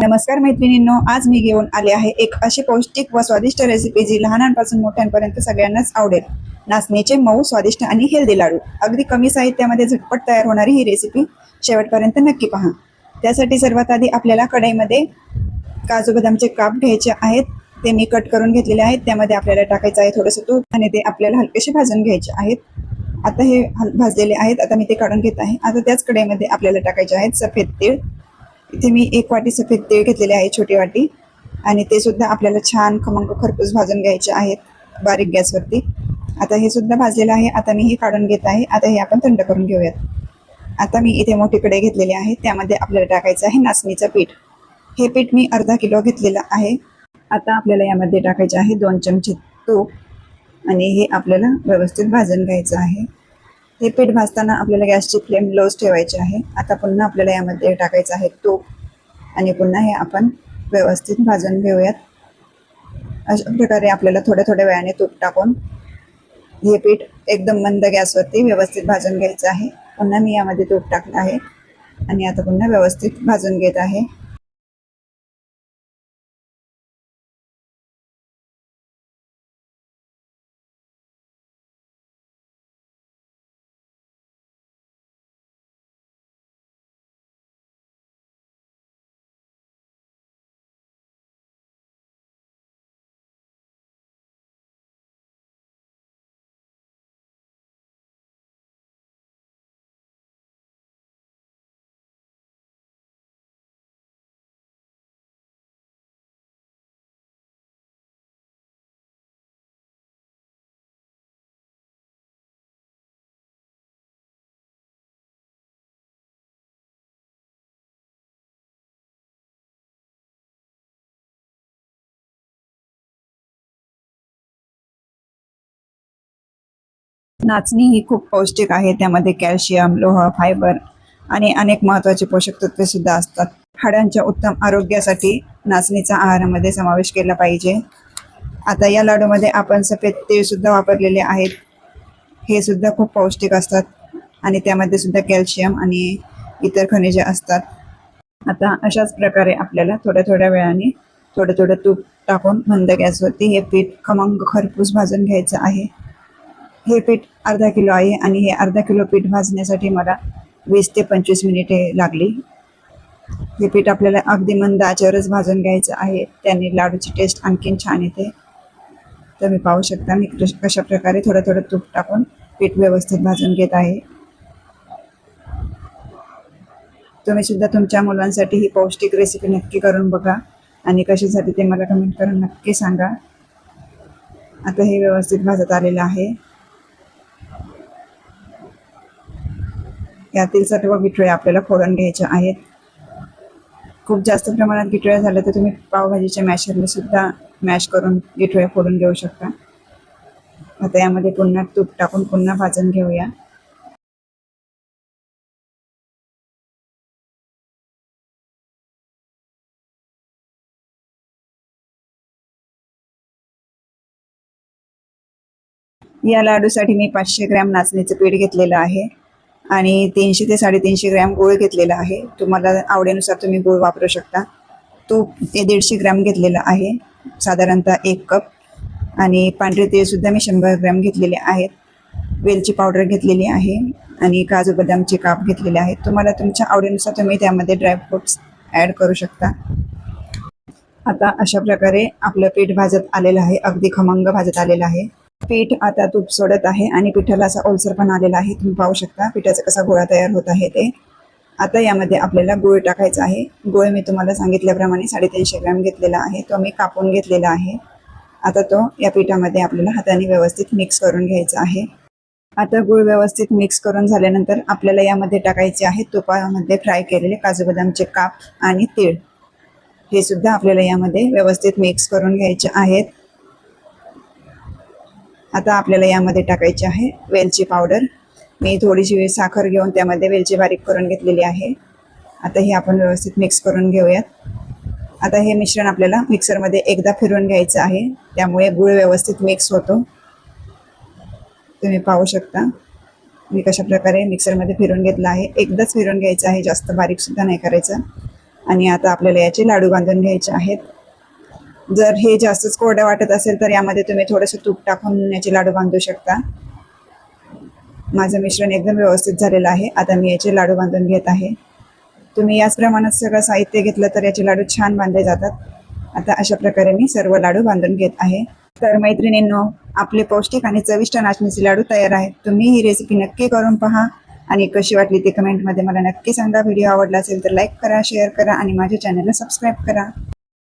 नमस्कार मैत्रिणींनो, आज मी घेऊन आले आहे एक अशी पौष्टिक व स्वादिष्ट रेसिपी जी लहानांपासून मोठ्यांपर्यंत सगळ्यांनाच आवडेल. नाचणीचे मऊ, स्वादिष्ट आणि हेल्दी लाडू. अगदी कमी साहित्यामध्ये झटपट तयार होणारी ही रेसिपी शेवटपर्यंत नक्की पहा. त्यासाठी सर्वात आधी आपल्याला कढईमध्ये काजू बदामचे काप घ्यायचे आहेत. ते मी कट करून घेतलेले आहेत. त्यामध्ये आपल्याला टाकायचं आहे थोडंसं तूप आणि ते आपल्याला हलकेसे भाजून घ्यायचे आहेत. आता हे भाजलेले आहेत. आता मी ते काढून घेत आहे. आता त्याच कढईमध्ये आपल्याला टाकायचे आहेत सफेद तीळ. इथे मी 1 वाटी सफेद तीळ घेतलेले आहे, छोटी वाटी, आणि ते सुद्धा आपल्याला छान खमंग खरपूस भाजून घ्यायचे आहेत बारीक गॅसवरती. आता हे सुद्धा भाजलेलं आहे. आता मी हे काढून घेत आहे. आता हे आपण थंड करून घेऊयात. आता मी इथे मोठी कढई घेतलेली आहे. त्यामध्ये आपल्याला टाकायचं आहे नाचणीचं पीठ. हे पीठ मी अर्धा किलो घेतलेलं आहे. आता आपल्याला यामध्ये टाकायचे आहे 2 चमचे तूप आणि हे आपल्याला व्यवस्थित भाजून घ्यायचं आहे. हे पीठ भाजताना आपल्याला गॅसची फ्लेम लोच ठेवायची आहे. आता पुन्हा आपल्याला यामध्ये टाकायचं आहे तूप आणि पुन्हा हे आपण व्यवस्थित भाजून घेऊयात. अशा प्रकारे आपल्याला थोड्या थोड्या वेळाने तूप टाकून हे पीठ एकदम मंद गॅसवरती व्यवस्थित भाजून घ्यायचं आहे. पुन्हा मी यामध्ये तूप टाकलं आहे आणि आता पुन्हा व्यवस्थित भाजून घेत आहे. नाचणी ही खूप पौष्टिक आहे. त्यामध्ये कॅल्शियम, लोह, फायबर आणि अनेक महत्त्वाचे पोषक तत्वे सुद्धा असतात. हाडांच्या उत्तम आरोग्यासाठी नाचणीचा आहारामध्ये समावेश केला पाहिजे. आता या लाडूमध्ये आपण सफेद तीळ सुद्धा वापरलेले आहेत. हे सुद्धा खूप पौष्टिक असतात आणि त्यामध्ये सुद्धा कॅल्शियम आणि इतर खनिजे असतात. आता अशाच प्रकारे आपल्याला थोड्या थोड्या वेळाने थोडं थोडं तूप टाकून मंद गॅसवरती हे पीठ खमंग खरपूस भाजून घ्यायचं आहे. हे पीठ अर्धा किलो आहे आणि हे अर्धा किलो पीठ भाजण्यासाठी मला 20 ते 25 मिनिटे लागली. हे पीठ आपल्याला अगदी मंद आचेवरच भाजून घ्यायचं आहे. त्याने लाडूची टेस्ट आणखीन छान येते. तर मी पाहू शकता मी कशा प्रकारे थोडं थोडं तूप टाकून पीठ व्यवस्थित भाजून घेत आहे. तुम्ही सुद्धा तुमच्या मुलांसाठी ही पौष्टिक रेसिपी नक्की करून बघा आणि कशासाठी ते मला कमेंट करून नक्की सांगा. आता हे व्यवस्थित भाजत आलेलं आहे. यातील सर्व गिठळे आपल्याला फोडून घ्यायचे आहेत. खूप जास्त प्रमाणात गिठळे झाले तर तुम्ही पावभाजीच्या मॅशरने सुद्धा मॅश करून गिठळे फोडून घेऊ शकता. आता यामध्ये पुन्हा तूप टाकून पुन्हा भाजून घेऊया. या लाडूसाठी मी 500 ग्रॅम नाचणीचं पीठ घेतलेलं आहे आणि 300 ते 350 ग्रॅम गूळ घेतलेला आहे. तुम्हाला आवडीनुसार तुम्ही गूळ वापरू शकता. तूप ते 150 ग्रॅम घेतलेलं आहे, साधारणतः 1 कप, आणि पांढरे तीळसुद्धा मी 100 ग्रॅम घेतलेले आहेत. वेलची पावडर घेतलेली आहे आणि काजू बदामचे काप घेतलेले आहेत. तुम्हाला तुमच्या आवडीनुसार तुम्ही त्यामध्ये ड्रायफ्रूट्स ॲड करू शकता. आता अशा प्रकारे आपलं पीठ भाजत आलेलं आहे, अगदी खमंग भाजत आलेलं आहे. पीठ आता तूप सोडत आहे आणि पिठाला असा ओलसर पण आलेला आहे. तुम्ही पाहू शकता पिठाचा कसा गोळा तयार होत आहे ते. आता यामध्ये आपल्याला गूळ टाकायचा आहे. गूळ मी तुम्हाला सांगितल्याप्रमाणे 350 ग्रॅम घेतलेला आहे. तो मी कापून घेतलेला आहे. आता तो या पिठामध्ये आपल्याला हाताने व्यवस्थित मिक्स करून घ्यायचा आहे. आता गूळ व्यवस्थित मिक्स करून झाल्यानंतर आपल्याला यामध्ये टाकायचे आहे तुपामध्ये फ्राय केलेले काजू बदामचे काप आणि तीळ. हे सुद्धा आपल्याला यामध्ये व्यवस्थित मिक्स करून घ्यायचे आहेत. आता आपल्याला यामध्ये टाकायची आहे वेलची पावडर. मी थोडीशी साखर घेऊन त्यामध्ये वेलची बारीक करून घेतलेली आहे. आता हे आपण व्यवस्थित मिक्स करून घेऊयात. आता हे मिश्रण आपल्याला मिक्सरमध्ये एकदा फिरवून घ्यायचं आहे, त्यामुळे गूळ व्यवस्थित मिक्स होतो. तुम्ही पाहू शकता मी कशा प्रकारे मिक्सरमध्ये फिरवून घेतला आहे. एकदाच फिरवून घ्यायचं आहे, जास्त बारीक सुद्धा नाही करायचं. आणि आता आपल्याला याचे लाडू बांधून घ्यायचे आहेत. जर हे जास्तच कोरडं वाटत असेल तर यामध्ये तुम्ही थोडंसं तूप टाकून याचे लाडू बांधू शकता. माझं मिश्रण एकदम व्यवस्थित झालेलं आहे. आता मी याचे लाडू बांधून घेत आहे. तुम्ही याच प्रमाणात सगळं साहित्य घेतलं तर याचे लाडू छान बांधले जातात. आता अशा प्रकारे मी सर्व लाडू बांधून घेत आहे. तर मैत्रिणींनो, आपले पौष्टिक आणि चविष्ट नाचणीचे लाडू तयार आहेत. तुम्ही ही रेसिपी नक्की करून पहा आणि कशी वाटली ते कमेंटमध्ये मला नक्की सांगा. व्हिडिओ आवडला असेल तर लाईक करा, शेअर करा आणि माझ्या चॅनलला सबस्क्राईब करा.